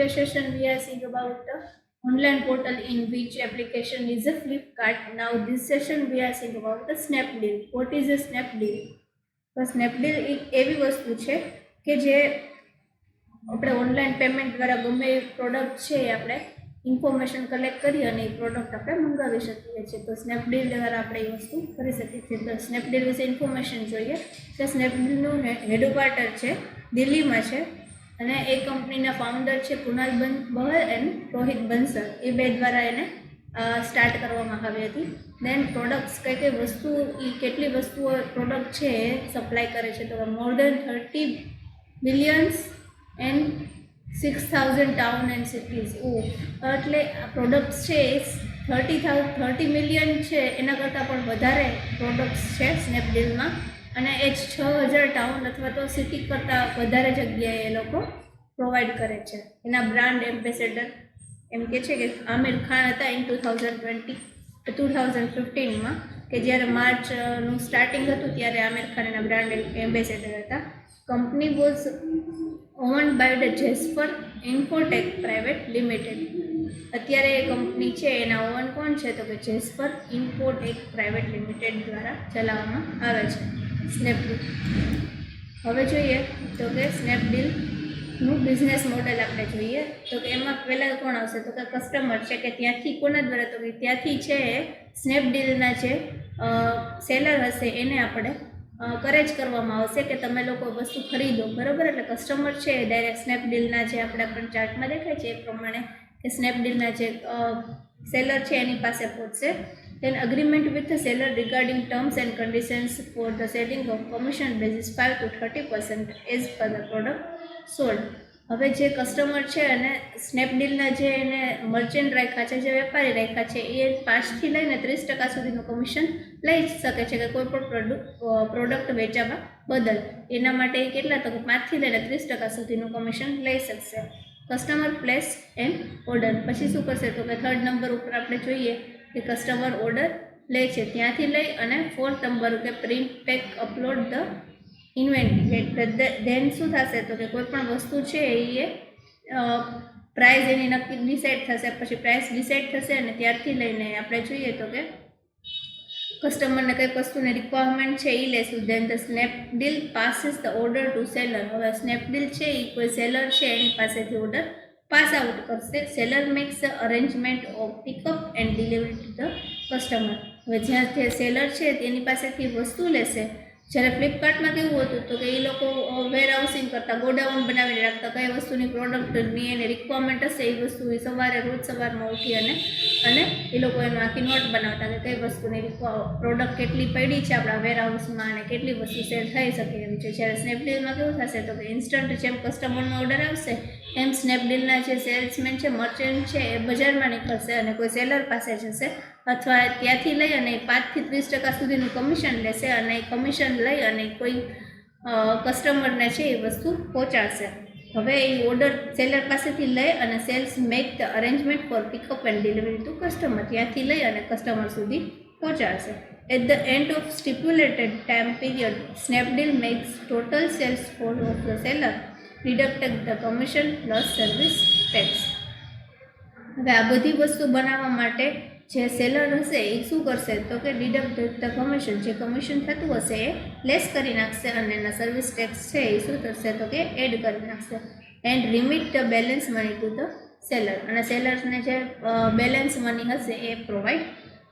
previous session we are seeing about the online portal in which application is a Flipkart. Now this session we are seeing about the Snapdeal. What is a Snapdeal? તો Snapdeal એક એવી વસ્તુ છે કે જે આપણે online payment દ્વારા ગમે એ પ્રોડક્ટ છે એ આપણે ઇન્ફોર્મેશન કલેક્ટ કરી અને એ પ્રોડક્ટ આપણે મંગાવી શકીએ છીએ. તો સ્નેપડીલ દ્વારા આપણે એ વસ્તુ કરી શકીએ છીએ. તો સ્નેપડીલ વિશે ઇન્ફોર્મેશન જોઈએ કે સ્નેપડીલનું હેડક્વાર્ટર છે દિલ્હીમાં છે અને એ કંપનીના ફાઉન્ડર છે કુનાલ બહલ એન્ડ રોહિત બંસલ, એ બે દ્વારા એને સ્ટાર્ટ કરવામાં આવી હતી. દેન પ્રોડક્ટ્સ કઈ કઈ વસ્તુ એ કેટલી વસ્તુઓ પ્રોડક્ટ છે એ સપ્લાય કરે છે. તો મોર દેન 30 billions and 6000 town and cities. એટલે આ પ્રોડક્ટ્સ છે એ 30 મિલિયન છે એના કરતાં પણ વધારે પ્રોડક્ટ્સ છે સ્નેપડીલમાં અને એ 6000 ટાઉન અથવા તો સિટી કરતાં વધારે જગ્યાએ એ લોકો પ્રોવાઈડ કરે છે. એના બ્રાન્ડ એમ્બેસેડર એમ કે છે કે આમિર ખાન હતા ઇન 2015માં, કે જ્યારે માર્ચનું સ્ટાર્ટિંગ હતું ત્યારે આમિર ખાન એના બ્રાન્ડ એમ્બેસેડર હતા. Company was owned by the Jasper Infotech private limited. અત્યારે એ કંપની છે એના ઓન કોણ છે તો કે જેસ્પર ઇન્ફોટેક પ્રાઇવેટ લિમિટેડ દ્વારા ચલાવવામાં આવે છે સ્નેપડીલ. હવે જોઈએ તો કે સ્નેપડીલનું બિઝનેસ મોડેલ આપણે જોઈએ તો કે એમાં પહેલાં કોણ આવશે તો કે કસ્ટમર છે કે ત્યાંથી કોના દ્વારા તો કે ત્યાંથી છે સ્નેપડીલના જે સેલર હશે એને આપણે કરેજ કરવામાં આવશે કે તમે લોકો વસ્તુ ખરીદો, બરાબર. એટલે કસ્ટમર છે ડાયરેક્ટ સ્નેપડીલના જે આપણે ચાર્ટમાં દેખાય છે એ પ્રમાણે કે સ્નેપડીલના જે સેલર છે એની પાસે પહોંચશે. then agreement with the seller regarding terms and conditions for the selling of commission basis 5 to 30% as per the product sold. હવે જે કસ્ટમર છે અને સ્નેપડીલના જે એને મર્ચન્ટ રાખ્યા છે, જે વેપારી રાખ્યા છે, એ 5થી લઈને 30% સુધીનું કમિશન લઈ શકે છે કે કોઈ પણ પ્રોડક્ટ વેચાવા બદલ. એના માટે કેટલા તો 5થી લઈને 30% સુધીનું કમિશન લઈ શકશે. Customer place and order. પછી શું કરશે તો કે 3rd નંબર ઉપર આપણે જોઈએ કે કસ્ટમર ઓર્ડર લે છે, ત્યાંથી લઈ અને 4th નંબર કે print pack upload the inventory. Then શું થશે તો કે કોઈ પણ વસ્તુ છે એ પ્રાઇસ એની નક્કી ડિસાઇડ થશે, પછી પ્રાઇસ ડિસાઇડ થશે અને ત્યારથી લઈને આપણે જોઈએ તો કે કસ્ટમરને કઈ વસ્તુની રિક્વાયરમેન્ટ છે એ લેશું. Then the Snapdeal passes the order to seller. હવે સ્નેપડીલ છે એ કોઈ સેલર છે એની પાસેથી ઓર્ડર પાસ આઉટ કરશે. Seller makes the arrangement of pickup and delivery to the customer. હવે જ્યાં જે સેલર છે તેની પાસેથી વસ્તુ લેશે. જ્યારે ફ્લિપકાર્ટમાં કેવું હતું તો કે એ લોકો વેરહાઉસિંગ કરતા, ગોડાઉન બનાવીને રાખતા, કઈ વસ્તુની પ્રોડક્ટની એની રિક્વાયરમેન્ટ હશે એ વસ્તુ એ રોજ સવારમાં ઉઠી અને એ લોકો એનું આખી નોટ બનાવતા કે કઈ વસ્તુની પ્રોડક્ટ કેટલી પડી છે આપણા વેરહાઉસમાં અને કેટલી વસ્તુ સેલ થઈ શકે એમ છે. જ્યારે સ્નેપડીલમાં કેવું થશે તો કે ઇન્સ્ટન્ટ જેમ કસ્ટમરનો ઓર્ડર આવશે એમ સ્નેપડીલના જે સેલ્સમેન છે, મર્ચન્ટ છે એ બજારમાં નીકળશે અને કોઈ સેલર પાસે જશે અથવા ત્યાંથી લઈ અને 5થી 30% સુધીનું કમિશન લેશે અને એ કમિશન લઈ અને કોઈ કસ્ટમરને છે એ વસ્તુ પહોંચાડશે. હવે એ ઓર્ડર સેલર પાસેથી લઈ અને sales make the arrangement for pickup and delivery to customer. ત્યાંથી લઈ અને કસ્ટમર સુધી પહોંચાડશે. At the end of stipulated time period Snapdeal makes total sales for of the seller deducted the commission plus service tax. હવે આ બધી વસ્તુ બનાવવા માટે જે સેલર હશે એ શું કરશે તો કે ડિડક્ટ ધ કમિશન, જે કમિશન થતું હશે એ લેસ કરી નાખશે અને એના સર્વિસ ટેક્સ છે એ શું થશે તો કે એડ કરી નાખશે. And remit the balance money to the seller. અને સેલર્સને જે બેલેન્સ મની હશે એ પ્રોવાઈડ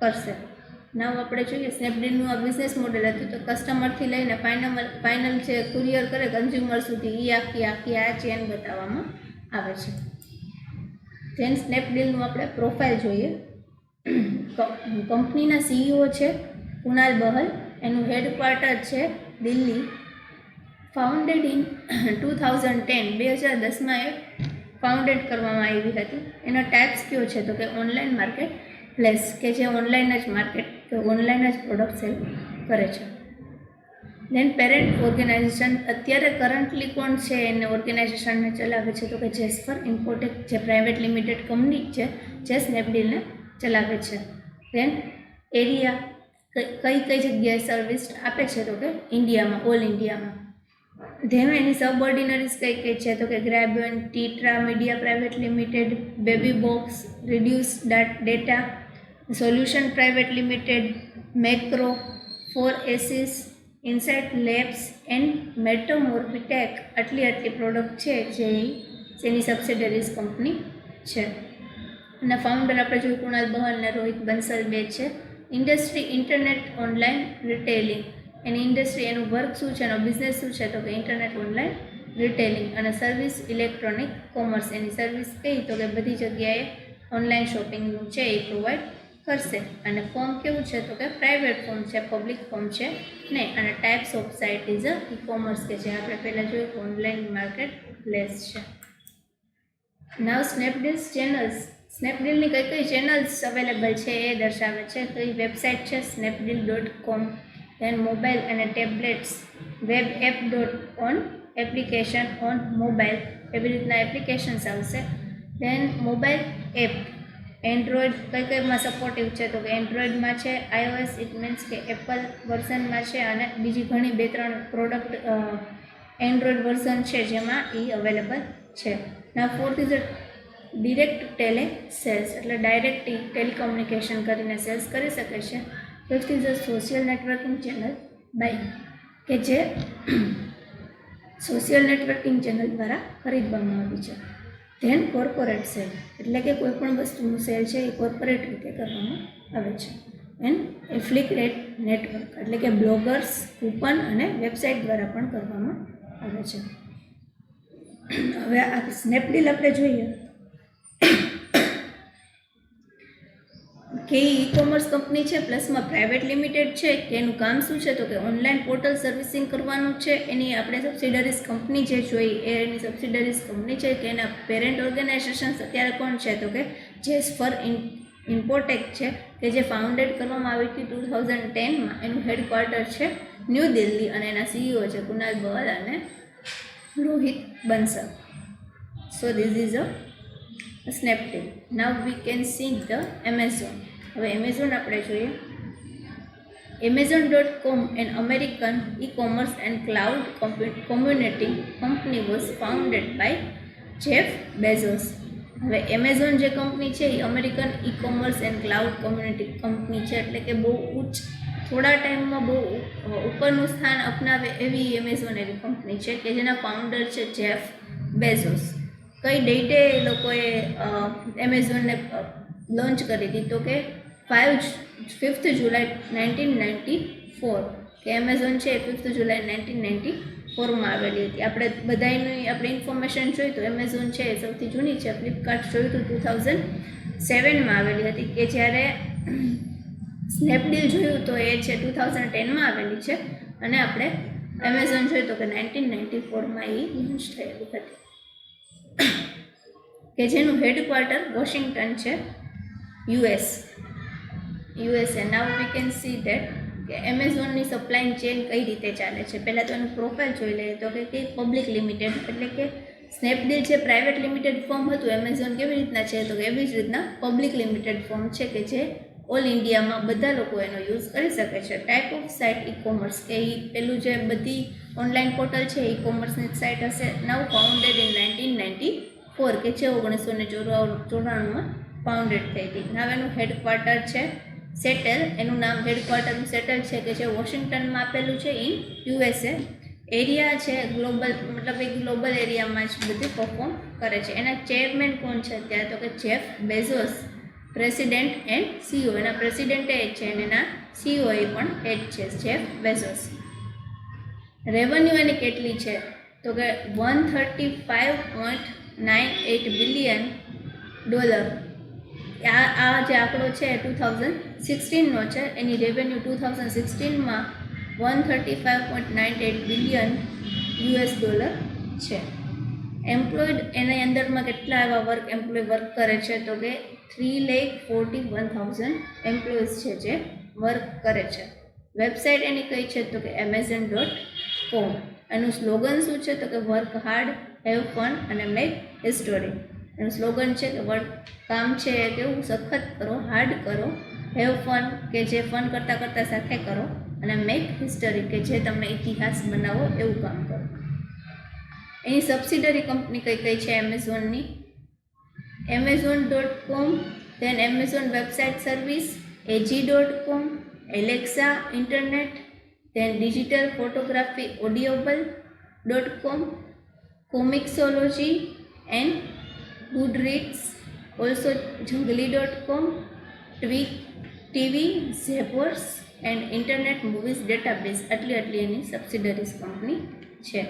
કરશે. નાવ આપણે જોઈએ સ્નેપડીલનું આ બિઝનેસ મોડેલ હતું તો કસ્ટમરથી લઈને ફાઇનલ જે કુરિયર કરે કન્ઝ્યુમર સુધી એ આખી આ ચેન બતાવવામાં આવે છે. જેમ સ્નેપડીલનું આપણે પ્રોફાઇલ જોઈએ. કંપનીના CEO છે કુનાલ બહલ, એનું હેડક્વાર્ટર છે Delhi. Founded in 2010 A founded કરવામાં આવી હતી. એનો ટાઈપ્સ કયો છે તો કે ઓનલાઈન માર્કેટ પ્લેસ, કે જે ઓનલાઈન જ માર્કેટ કે ઓનલાઈન જ પ્રોડક્ટ સેલ કરે છે. દેન પેરેન્ટ ઓર્ગેનાઇઝેશન. અત્યારે કરન્ટલી કોણ છે એને ઓર્ગેનાઇઝેશનને ચલાવે છે તો કે જેસ્પર ઇન્ફોટેક, જે પ્રાઇવેટ લિમિટેડ કંપની છે જે સ્નેપડીલને ચલાવે છે. દેન એરિયા કઈ જગ્યાએ સર્વિસ આપે છે તો કે ઇન્ડિયામાં, ઓલ ઇન્ડિયામાં. ધેમ એની સબઓર્ડિનરીઝ કઈ કઈ છે તો કે GrabOn, tetra media private limited, baby box, reduce data, solution private limited, macro, ફોર એસીસ, ઇન્સાઇટ લેબ્સ એન્ડ મેટ્રોમોર્ફિટેક. આટલી પ્રોડક્ટ છે જેની સબસિડરીઝ કંપની છે. અને ફાઉન્ડર આપણે જોયું કુણાલ બહલ અને રોહિત બંસલ બે છે. Industry internet online retailing. એની ઇન્ડસ્ટ્રી એનું વર્ક શું છે, એનો બિઝનેસ શું છે તો કે ઇન્ટરનેટ ઓનલાઈન રિટેલિંગ. અને સર્વિસ ઇલેક્ટ્રોનિક કોમર્સ. એની સર્વિસ કઈ તો કે બધી જગ્યાએ ઓનલાઈન શોપિંગનું છે એ પ્રોવાઈડ કરશે. અને ફોર્મ કેવું છે તો કે પ્રાઇવેટ ફોર્મ છે, પબ્લિક ફોર્મ છે નહીં. અને types of site is a e commerce કે જે આપણે પહેલાં જોયું ઓનલાઈન માર્કેટ પ્લેસ છે. નાવ સ્નેપડીલ ચેનલ્સ. સ્નેપડીલની કઈ ચેનલ્સ અવેલેબલ છે એ દર્શાવે છે. તો એ વેબસાઇટ છે snapdeal.com. ધેન મોબાઈલ અને tablets, web app on application on mobile, એવી રીતના એપ્લિકેશન્સ આવશે. ધેન મોબાઈલ એપ એન્ડ્રોઈડ કઈમાં સપોર્ટિવ છે તો કે એન્ડ્રોઈડમાં છે, iOS ઇટ મીન્સ કે એપલ વર્ઝનમાં છે, અને બીજી ઘણી 2-3 પ્રોડક્ટ એન્ડ્રોઈડ વર્ઝન છે જેમાં એ અવેલેબલ છે. ના fourth is direct tele sales, એટલે ડાયરેક્ટ ટેલિકોમ્યુનિકેશન કરીને સેલ્સ કરી શકે છે. Fifth is a social networking channel by, કે જે સોશિયલ નેટવર્કિંગ ચેનલ દ્વારા ખરીદવામાં આવી છે. ધેન કોર્પોરેટ સેલ, એટલે કે કોઈ પણ વસ્તુનું સેલ છે એ કોર્પોરેટ રીતે કરવામાં આવે છે. એન્ડ એફિલિએટ નેટવર્ક, એટલે કે બ્લોગર્સ, કૂપન અને વેબસાઇટ દ્વારા પણ કરવામાં આવે છે. હવે આ સ્નેપડીલ આપણે જોઈએ કે ઈ કોમર્સ કંપની છે, પ્લસમાં પ્રાઇવેટ લિમિટેડ છે. કે એનું કામ શું છે તો કે ઓનલાઈન પોર્ટલ સર્વિસિંગ કરવાનું છે. એની આપણે સબસિડરીઝ કંપની જે જોઈ એની સબસિડરીઝ કંપની છે કે એના પેરેન્ટ ઓર્ગેનાઇઝેશન્સ અત્યારે કોણ છે તો કે જેસ્પર ઇન્ફોટેક છે, કે જે ફાઉન્ડેડ કરવામાં આવી હતી 2010માં. એનું હેડક્વાર્ટર છે ન્યૂ દિલ્હી અને એના સીઈઓ છે કુણાલ બહલ અને Rohit Bansal. So this is a Snapdeal. Now we can see the Amazon. હવે એમેઝોન આપણે જોઈએ. Amazon.com, an American e-commerce and cloud community company, was founded by Jeff Bezos. હવે એમેઝોન જે કંપની છે એ American ecommerce and cloud community company છે, એટલે કે બહુ થોડા ટાઈમમાં બહુ ઉપરનું સ્થાન અપનાવે એવી એમેઝોન એવી કંપની છે કે જેના ફાઉન્ડર છે જેફ બેઝોસ. કઈ ડેટે એ લોકોએ એમેઝોનને લોન્ચ કરી હતી તો કે 5th જુલાઈ 1994. કે એમેઝોન છે એ 5th જુલાઈ 1994માં આવેલી હતી. આપણે બધાની આપણે ઇન્ફોર્મેશન જોઈ તો એમેઝોન છે એ સૌથી જૂની છે. ફ્લિપકાર્ટ જોયું તો 2007માં આવેલી હતી, કે જ્યારે સ્નેપડીલ જોયું તો એ છે 2010માં આવેલી છે. અને આપણે એમેઝોન જોયું તો કે 1994માં એ લોન્ચ થયેલી હતી, કે જેનું હેડક્વાર્ટર વોશિંગ્ટન છે, USA. Now we can see that કે એમેઝોનની સપ્લાય ચેન કઈ રીતે ચાલે છે. પહેલાં તો એનું પ્રોફાઇલ જોઈ લઈએ તો કે પબ્લિક લિમિટેડ, એટલે કે સ્નેપડીલ જે પ્રાઇવેટ લિમિટેડ ફોર્મ હતું, એમેઝોન કેવી રીતના છે તો એવી જ રીતના પબ્લિક લિમિટેડ ફોર્મ છે, કે જે ઓલ ઇન્ડિયામાં બધા લોકો એનો યુઝ કરી શકે છે. Type of site e commerce, કે એ પેલું જે બધી ઓનલાઈન પોર્ટલ છે ઈ કોમર્સની સાઇટ હશે. નાવ ફાઉન્ડેડ ઇન 1994, કે જે 1994માં ફાઉન્ડેડ થઈ હતી. નાવ એનું હેડક્વાર્ટર છે સેટલ, એનું નામ હેડક્વાર્ટરનું સેટલ છે, કે જે વોશિંગ્ટનમાં આપેલું છે ઇન USA. એરિયા છે ગ્લોબલ, મતલબ એ ગ્લોબલ એરિયામાં જ બધું પરફોર્મ કરે છે. એના ચેરમેન કોણ છે અત્યારે તો કે Jeff Bezos, president and CEO. એના પ્રેસિડેન્ટ એ છે અને એના સીઈઓ એ પણ એ જ છે, જેફ બેઝોસ. રેવન્યુ એની કેટલી છે તો કે $135.98 બિલિયન. આ જે આંકડો છે 2016નો છે. એની રેવન્યુ 2016માં $135.98 બિલિયન છે. એમ્પ્લોયડ એની અંદરમાં કેટલા એવા એમ્પ્લોય વર્ક કરે છે તો કે 3,41,000 એમ્પ્લોઈઝ છે જે વર્ક કરે છે. વેબસાઇટ એની કઈ છે તો કે amazon.com. એનું સ્લોગન શું છે તો કે વર્ક હાર્ડ, હેવ ફન અને મેક હિસ્ટોરી. એનું સ્લોગન છે કે કામ છે કેવું સખત કરો, હાર્ડ કરો, હેવ ફન કે જે ફન કરતાં કરતાં સાથે કરો, અને મેક હિસ્ટરી કે જે તમને ઇતિહાસ બનાવો એવું કામ કરો. એની સબસિડરી કંપની કઈ કઈ છે એમેઝોનની? amazon.com, then Amazon Website Service, ag.com, Alexa Internet, then Digital Photography Audible.com, Comixology and Goodreads, also Jungly.com, Tweak TV, Zappos and Internet Movies Database. આટલી એની સબસિડરીઝ કંપની છે.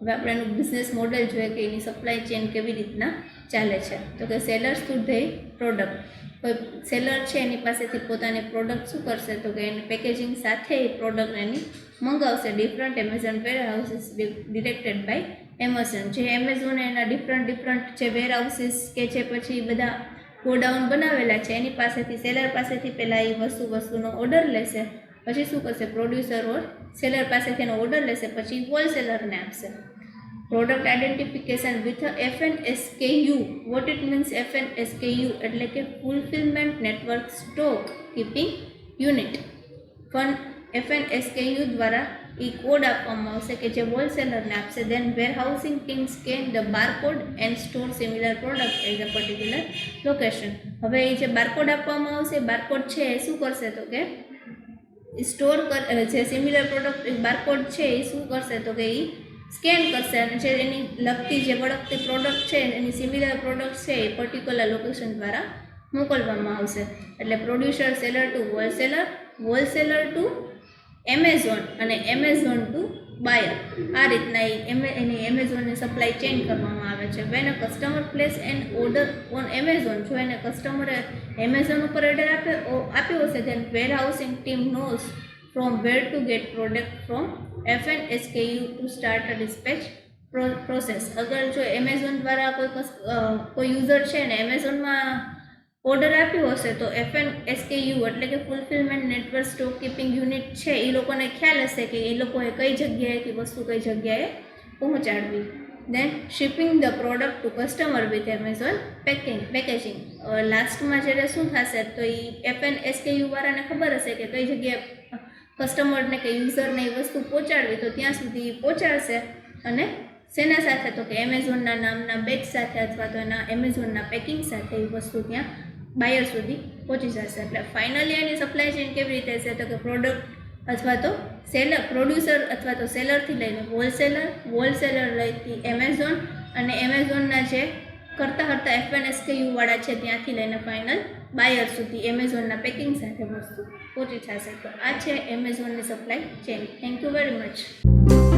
હવે આપણે એનું બિઝનેસ મોડેલ જોઈએ કે એની સપ્લાય ચેન કેવી રીતના ચાલે છે. તો કે સેલર્સ ટુ ધે પ્રોડક્ટ, કોઈ સેલર છે એની પાસેથી પોતાની પ્રોડક્ટ શું કરશે તો કે એની પેકેજિંગ સાથે એ પ્રોડક્ટ એની મંગાવશે different Amazon warehouses directed by Amazon. જે એમેઝોને એના ડિફરન્ટ જે વેર હાઉસીસ કે જે પછી બધા ગોડાઉન બનાવેલા છે એની પાસેથી સેલર પાસેથી પહેલાં એ વસ્તુનો ઓર્ડર લેશે, પછી શું કરશે પ્રોડ્યુસર ઓર સેલર પાસેથી એનો ઓર્ડર લેશે, પછી હોલસેલરને આપશે. Product identification with FNSKU. What it means FNSKU? એટલે કે fulfilment network stock keeping unit. FNSKU દ્વારા એ કોડ આપવામાં આવશે કે જે હોલસેલરને આપશે. Then warehousing team scan the barcode and store similar product as a particular location. હવે એ જે બારકોડ આપવામાં આવશે, બારકોડ છે એ શું કરશે તો કે સ્ટોર જે સિમિલર પ્રોડક્ટ બારકોડ છે એ શું કરશે તો કે એ સ્કેન કરશે અને જે એની લગતી જે વળગતી પ્રોડક્ટ છે એની સિમિલર પ્રોડક્ટ છે એ પર્ટિક્યુલર લોકેશન દ્વારા મોકલવામાં આવશે. એટલે producer seller to wholesaler, wholesaler to Amazon અને એમેઝોન ટુ બાયર. આ રીતના એની એમેઝોનની સપ્લાય ચેન કરવામાં આવે છે. When a customer place an order on Amazon, જો એને કસ્ટમરે એમેઝોન ઉપર ઓર્ડર આપ્યો હશે, then warehousing team knows from where to get product from FNSKU to start a dispatch process. અગર જો એમેઝોન દ્વારા કોઈ યુઝર છે ને એમેઝોનમાં ઓર્ડર આપ્યો હશે તો FNSKU એટલે કે fulfilment network stock keeping unit છે એ લોકોને ખ્યાલ હશે કે એ લોકોએ કઈ જગ્યાએથી વસ્તુ કઈ જગ્યાએ પહોંચાડવી. Then shipping the product to customer with Amazon packaging. લાસ્ટમાં જ્યારે શું થશે તો એ FNSKU વાળાને ખબર હશે કે કઈ જગ્યાએ કસ્ટમરને કે યુઝરને એ વસ્તુ પહોંચાડવી, તો ત્યાં સુધી પહોંચાડશે. અને શેના સાથે તો કે એમેઝોનના નામના બેચ સાથે અથવા તો એના એમેઝોનના પેકિંગ સાથે એ વસ્તુ ત્યાં બાયર સુધી પહોંચી જશે. એટલે ફાઇનલી એની સપ્લાય ચેન કેવી રીતે છે તો કે પ્રોડક્ટ અથવા તો સેલર, પ્રોડ્યુસર અથવા તો સેલરથી લઈને હોલસેલર, હોલસેલર લઈથી એમેઝોન અને એમેઝોનના જે કરતાં FNSKU વાળા છે ત્યાંથી લઈને ફાઇનલ બાયર સુધી એમેઝોનના પેકિંગ સાથે વસ્તુ પહોંચી જશે. તો આ છે એમેઝોનની supply chain. Thank you very much.